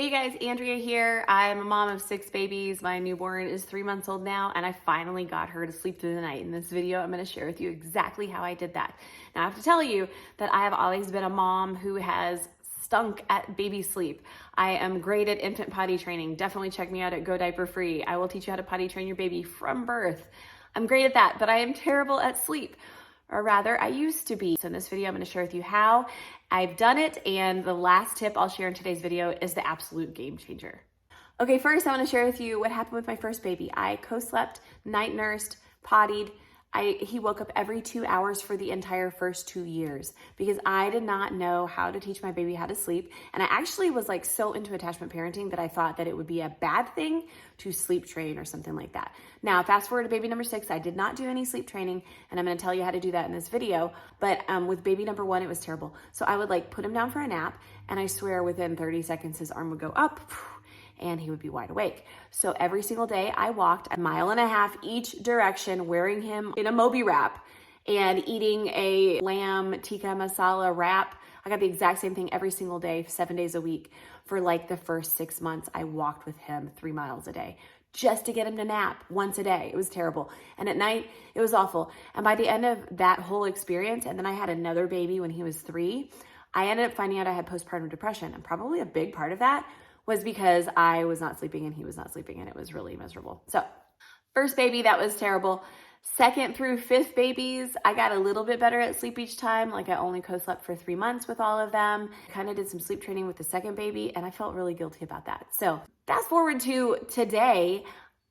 Hey you guys, Andrea here. I'm a mom of 6 babies. My newborn is 3 months old now, and I finally got her to sleep through the night. In this video, I'm going to share with you exactly how I did that. Now, I have to tell you that I have always been a mom who has stunk at baby sleep. I am great at infant potty training. Definitely check me out at Go Diaper Free. I will teach you how to potty train your baby from birth. I'm great at that, but I am terrible at sleep. Or rather, I used to be. So in this video, I'm going to share with you how I've done it, and the last tip I'll share in today's video is the absolute game changer. Okay, first I want to share with you what happened with my first baby. I co-slept, night nursed, pottied. He woke up every 2 hours for the entire first 2 years because I did not know how to teach my baby how to sleep. And I actually was like so into attachment parenting that I thought that it would be a bad thing to sleep train or something like that. Now, fast forward to baby number 6, I did not do any sleep training, and I'm going to tell you how to do that in this video. But with baby number 1, it was terrible. So I would like put him down for a nap, and I swear within 30 seconds, his arm would go up and he would be wide awake. So every single day I walked 1.5 miles each direction, wearing him in a Moby wrap and eating a lamb tikka masala wrap. I got the exact same thing every single day, 7 days a week. For like the first 6 months, I walked with him 3 miles a day just to get him to nap once a day. It was terrible. And at night, it was awful. And by the end of that whole experience, and then I had another baby when he was 3, I ended up finding out I had postpartum depression. And probably a big part of that was because I was not sleeping and he was not sleeping, and it was really miserable. So first baby, that was terrible. 2nd through 5th babies, I got a little bit better at sleep each time. Like I only co-slept for 3 months with all of them. Kind of did some sleep training with the 2nd baby, and I felt really guilty about that. So fast forward to today.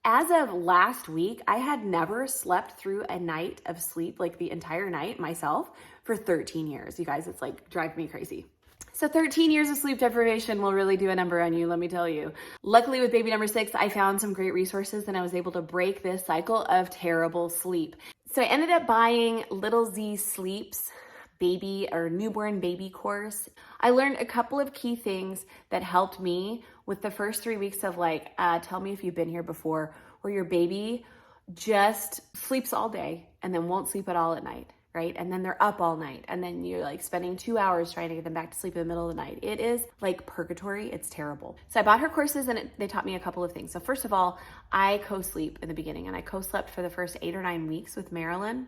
As of last week, I had never slept through a night of sleep, like the entire night myself, for 13 years. You guys, it's like driving me crazy. So 13 years of sleep deprivation will really do a number on you, let me tell you. Luckily with baby number 6, I found some great resources and I was able to break this cycle of terrible sleep. So I ended up buying Little Z Sleep's baby or newborn baby course. I learned a couple of key things that helped me with the first 3 weeks of like, tell me if you've been here before, where your baby just sleeps all day and then won't sleep at all at night. Right? And then they're up all night, and then you're like spending 2 hours trying to get them back to sleep in the middle of the night. It is like purgatory. It's terrible. So I bought her courses, and they taught me a couple of things. So first of all, I co-sleep in the beginning, and I co-slept for the first 8 or 9 weeks with Marilyn.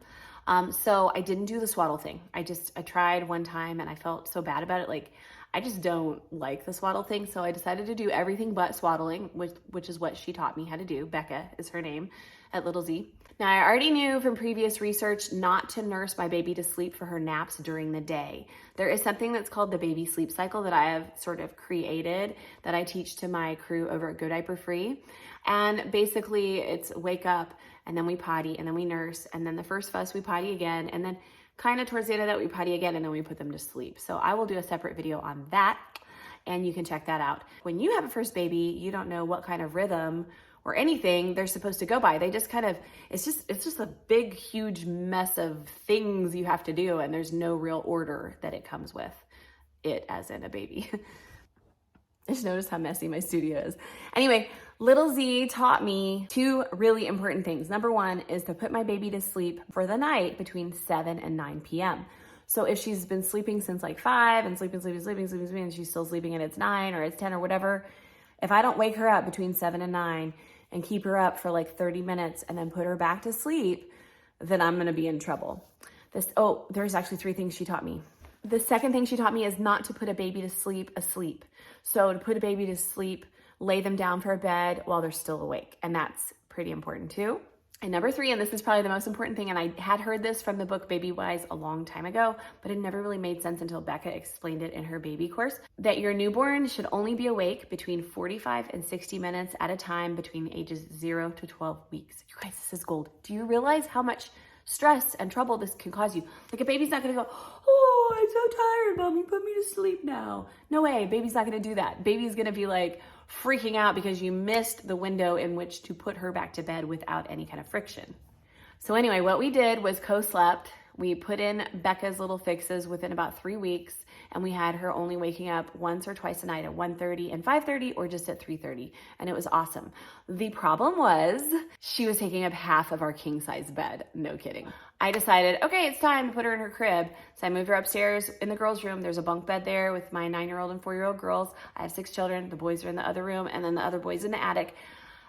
So I didn't do the swaddle thing. I tried one time and I felt so bad about it. Like I just don't like the swaddle thing. So I decided to do everything but swaddling, which is what she taught me how to do. Becca is her name at Little Z. Now, I already knew from previous research not to nurse my baby to sleep for her naps during the day. There is something that's called the baby sleep cycle that I have sort of created that I teach to my crew over at Go Diaper Free. And basically it's wake up and then we potty and then we nurse, and then the first fuss we potty again, and then kind of towards the end of that we potty again, and then we put them to sleep. So I will do a separate video on that, and you can check that out. When you have a first baby, you don't know what kind of rhythm or anything they're supposed to go by. They just kind of, it's just a big, huge mess of things you have to do, and there's no real order that it comes with it, as in a baby. I just noticed how messy my studio is. Anyway, Little Z taught me 2 really important things. Number 1 is to put my baby to sleep for the night between 7 and 9 p.m. So if she's been sleeping since like 5 and sleeping, and she's still sleeping and it's 9 or it's 10 or whatever, if I don't wake her up between 7 and 9 and keep her up for like 30 minutes and then put her back to sleep, then I'm gonna be in trouble. There's actually 3 things she taught me. The second thing she taught me is not to put a baby to sleep asleep. So to put a baby to sleep, lay them down for a bed while they're still awake. And that's pretty important too. And number 3, and this is probably the most important thing, and I had heard this from the book Baby Wise a long time ago, but it never really made sense until Becca explained it in her baby course, that your newborn should only be awake between 45 and 60 minutes at a time between ages 0 to 12 weeks. You guys, this is gold. Do you realize how much stress and trouble this can cause you? Like a baby's not gonna go, oh, I'm so tired, mommy, put me to sleep now. No way, baby's not gonna do that. Baby's gonna be like freaking out because you missed the window in which to put her back to bed without any kind of friction. So anyway, what we did was co-slept We put in Becca's little fixes within about 3 weeks, and we had her only waking up once or twice a night at 1:30 and 5:30 or just at 3:30, and it was awesome. The problem was she was taking up half of our king size bed. No kidding. I decided, okay, it's time to put her in her crib. So I moved her upstairs in the girls' room. There's a bunk bed there with my 9-year-old and 4-year-old girls. I have 6 children. The boys are in the other room, and then the other boys in the attic,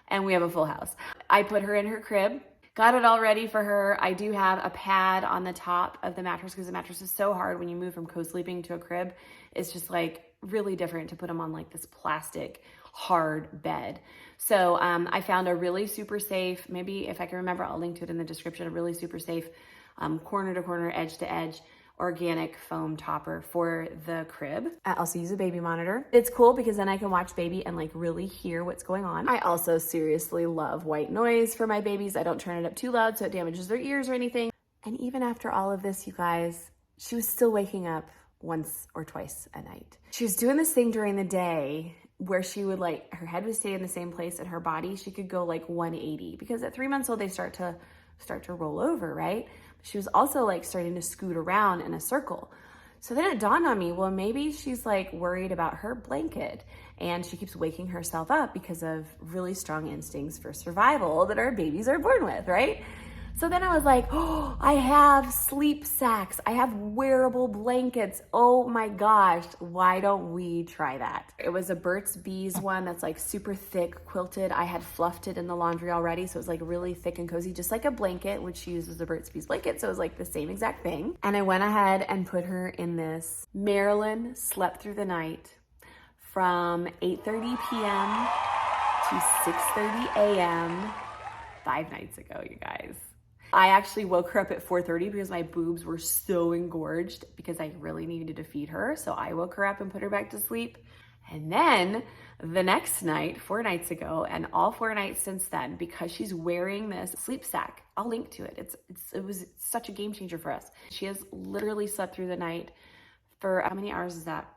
and we have a full house. I put her in her crib. Got it all ready for her. I do have a pad on the top of the mattress because the mattress is so hard when you move from co-sleeping to a crib. It's just like really different to put them on like this plastic hard bed. So I found a really super safe, maybe if I can remember, I'll link to it in the description, a really super safe corner to corner, edge to edge organic foam topper for the crib. I also use a baby monitor. It's cool because then I can watch baby and like really hear what's going on. I also seriously love white noise for my babies. I don't turn it up too loud so it damages their ears or anything. And even after all of this, you guys, she was still waking up once or twice a night. She was doing this thing during the day where she would like, her head would stay in the same place and her body, she could go like 180 because at 3 months old, they start to roll over, right? She was also like starting to scoot around in a circle. So then it dawned on me, well, maybe she's like worried about her blanket and she keeps waking herself up because of really strong instincts for survival that our babies are born with, right? So then I was like, oh, I have sleep sacks. I have wearable blankets. Oh my gosh, why don't we try that? It was a Burt's Bees one that's like super thick, quilted. I had fluffed it in the laundry already, so it was like really thick and cozy, just like a blanket, which she uses a Burt's Bees blanket, so it was like the same exact thing. And I went ahead and put her in this. Marilyn slept through the night from 8:30 p.m. to 6:30 a.m. 5 nights ago, you guys. I actually woke her up at 4:30 because my boobs were so engorged because I really needed to feed her. So I woke her up and put her back to sleep. And then the next night, 4 nights ago, and all 4 nights since then, because she's wearing this sleep sack, I'll link to it. It was such a game changer for us. She has literally slept through the night for, how many hours is that?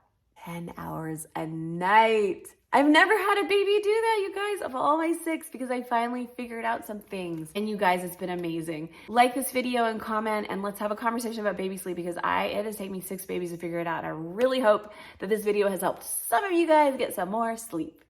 10 hours a night. I've never had a baby do that, you guys, of all my 6, because I finally figured out some things. And you guys, it's been amazing. Like this video and comment, and let's have a conversation about baby sleep because it has taken me 6 babies to figure it out. And I really hope that this video has helped some of you guys get some more sleep.